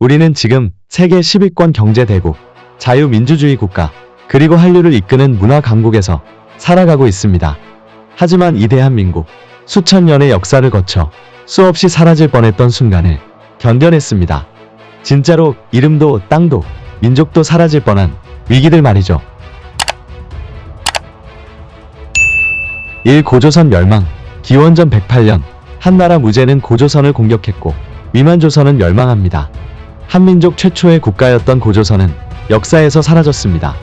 우리는 지금 세계 10위권 경제대국, 자유민주주의 국가, 그리고 한류를 이끄는 문화 강국에서 살아가고 있습니다. 하지만 이 대한민국, 수천 년의 역사를 거쳐 수없이 사라질 뻔했던 순간을 견뎌냈습니다. 진짜로 이름도 땅도 민족도 사라질 뻔한 위기들 말이죠. 1. 고조선 멸망. 기원전 108년 한나라 무제는 고조선을 공격했고 위만조선은 멸망합니다. 한민족 최초의 국가였던 고조선은 역사에서 사라졌습니다.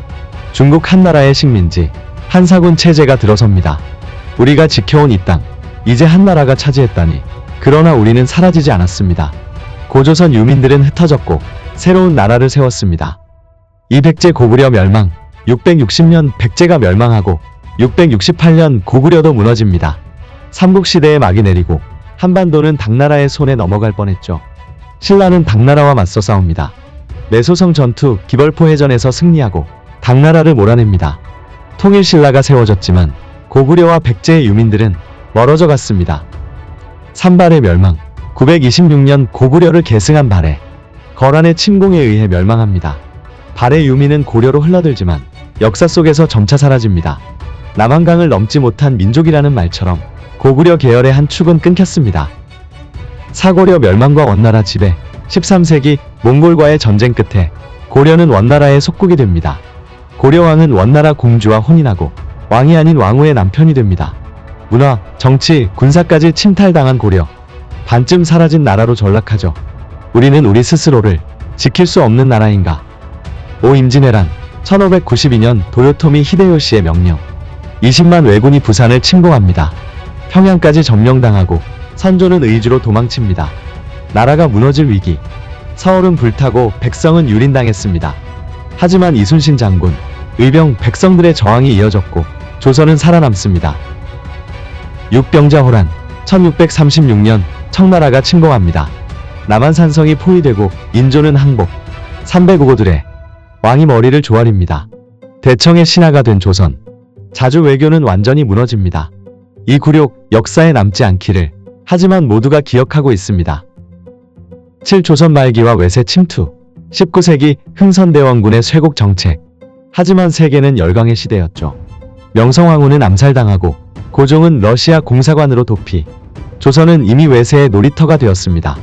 중국 한나라의 식민지 한사군 체제가 들어섭니다. 우리가 지켜온 이 땅, 이제 한나라가 차지했다니. 그러나 우리는 사라지지 않았습니다. 고조선 유민들은 흩어졌고 새로운 나라를 세웠습니다. 이 백제 고구려 멸망. 660년 백제가 멸망하고 668년 고구려도 무너집니다. 삼국시대에 막이 내리고 한반도는 당나라의 손에 넘어갈 뻔했죠. 신라는 당나라와 맞서 싸웁니다. 매소성 전투 기벌포 해전에서 승리하고 당나라를 몰아냅니다. 통일신라가 세워졌지만 고구려와 백제의 유민들은 멀어져 갔습니다. 산발의 멸망. 926년 고구려를 계승한 발해, 거란의 침공에 의해 멸망합니다. 발해 유민은 고려로 흘러들지만 역사 속에서 점차 사라집니다. 남한강을 넘지 못한 민족이라는 말처럼 고구려 계열의 한 축은 끊겼습니다. 사고려 멸망과 원나라 지배. 13세기 몽골과의 전쟁 끝에 고려는 원나라의 속국이 됩니다. 고려왕은 원나라 공주와 혼인하고 왕이 아닌 왕후의 남편이 됩니다. 문화, 정치, 군사까지 침탈당한 고려. 반쯤 사라진 나라로 전락하죠. 우리는 우리 스스로를 지킬 수 없는 나라인가? 5. 임진왜란. 1592년 도요토미 히데요시의 명령. 20만 왜군이 부산을 침공합니다. 평양까지 점령당하고 선조는 의주로 도망칩니다. 나라가 무너질 위기. 서울은 불타고 백성은 유린당했습니다. 하지만 이순신 장군, 의병, 백성들의 저항이 이어졌고 조선은 살아남습니다. 6. 병자호란. 1636년 청나라가 침공합니다. 남한산성이 포위되고 인조는 항복. 305들의 왕이 머리를 조아립니다. 대청의 신하가 된 조선. 자주 외교는 완전히 무너집니다. 이 굴욕 역사에 남지 않기를 하지만 모두가 기억하고 있습니다. 7. 조선 말기와 외세 침투. 19세기 흥선대원군의 쇄국 정책. 하지만 세계는 열강의 시대였죠. 명성황후는 암살당하고 고종은 러시아 공사관으로 도피. 조선은 이미 외세의 놀이터가 되었습니다.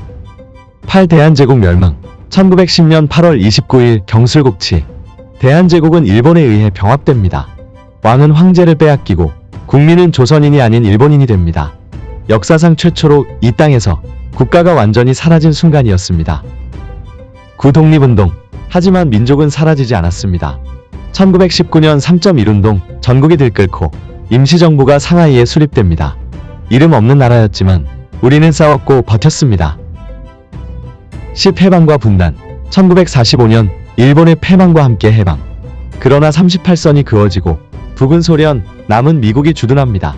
8. 대한제국 멸망. 1910년 8월 29일 경술국치. 대한제국은 일본에 의해 병합됩니다. 왕은 황제를 빼앗기고 국민은 조선인이 아닌 일본인이 됩니다. 역사상 최초로 이 땅에서 국가가 완전히 사라진 순간이었습니다. 9. 독립운동. 하지만 민족은 사라지지 않았습니다. 1919년 3.1운동, 전국이 들끓고 임시정부가 상하이에 수립됩니다. 이름 없는 나라였지만 우리는 싸웠고 버텼습니다. 10. 해방과 분단. 1945년 일본의 패망과 함께 해방. 그러나 38선이 그어지고 북은 소련, 남은 미국이 주둔합니다.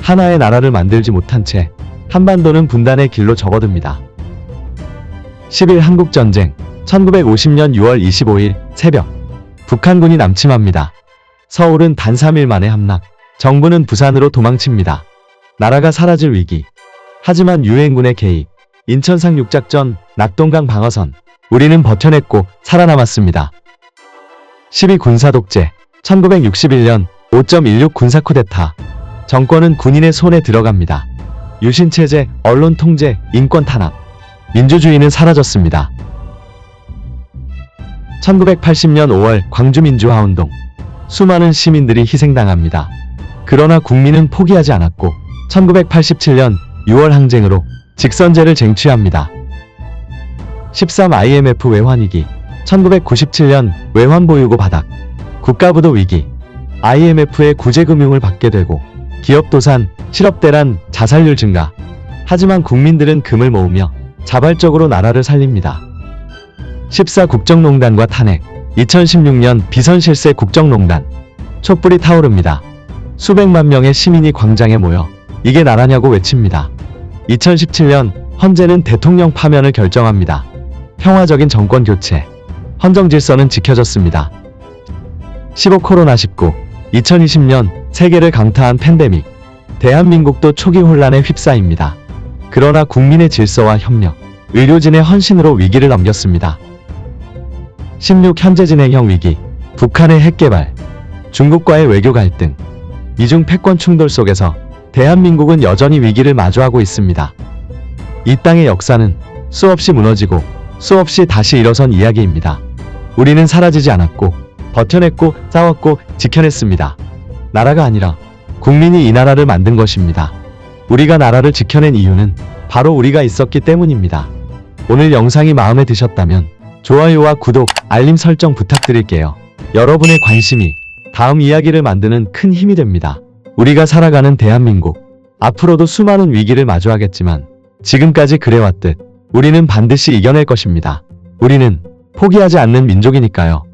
하나의 나라를 만들지 못한 채 한반도는 분단의 길로 접어듭니다. 11. 한국전쟁. 1950년 6월 25일 새벽. 북한군이 남침합니다. 서울은 단 3일 만에 함락. 정부는 부산으로 도망칩니다. 나라가 사라질 위기. 하지만 유엔군의 개입, 인천 상륙작전, 낙동강 방어선. 우리는 버텨냈고 살아남았습니다. 12. 군사독재. 1961년 5.16 군사쿠데타. 정권은 군인의 손에 들어갑니다. 유신체제, 언론 통제, 인권 탄압. 민주주의는 사라졌습니다. 1980년 5월 광주민주화운동. 수많은 시민들이 희생당합니다. 그러나 국민은 포기하지 않았고 1987년 6월 항쟁으로 직선제를 쟁취합니다. 13. IMF 외환위기. 1997년 외환보유고 바닥. 국가부도 위기. IMF의 구제금융을 받게 되고 기업 도산, 실업대란, 자살률 증가. 하지만 국민들은 금을 모으며 자발적으로 나라를 살립니다. 14. 국정농단과 탄핵. 2016년 비선실세 국정농단. 촛불이 타오릅니다. 수백만 명의 시민이 광장에 모여 이게 나라냐고 외칩니다. 2017년 헌재는 대통령 파면을 결정합니다. 평화적인 정권 교체. 헌정 질서는 지켜졌습니다. 15. 코로나19. 2020년 세계를 강타한 팬데믹. 대한민국도 초기 혼란에 휩싸입니다. 그러나 국민의 질서와 협력, 의료진의 헌신으로 위기를 넘겼습니다. 16. 현재 진행형 위기. 북한의 핵개발, 중국과의 외교 갈등, 이중 패권 충돌 속에서 대한민국은 여전히 위기를 마주하고 있습니다. 이 땅의 역사는 수없이 무너지고 수없이 다시 일어선 이야기입니다. 우리는 사라지지 않았고 버텨냈고 싸웠고 지켜냈습니다. 나라가 아니라 국민이 이 나라를 만든 것입니다. 우리가 나라를 지켜낸 이유는 바로 우리가 있었기 때문입니다. 오늘 영상이 마음에 드셨다면 좋아요와 구독, 알림 설정 부탁드릴게요. 여러분의 관심이 다음 이야기를 만드는 큰 힘이 됩니다. 우리가 살아가는 대한민국, 앞으로도 수많은 위기를 마주하겠지만 지금까지 그래왔듯 우리는 반드시 이겨낼 것입니다. 우리는 포기하지 않는 민족이니까요.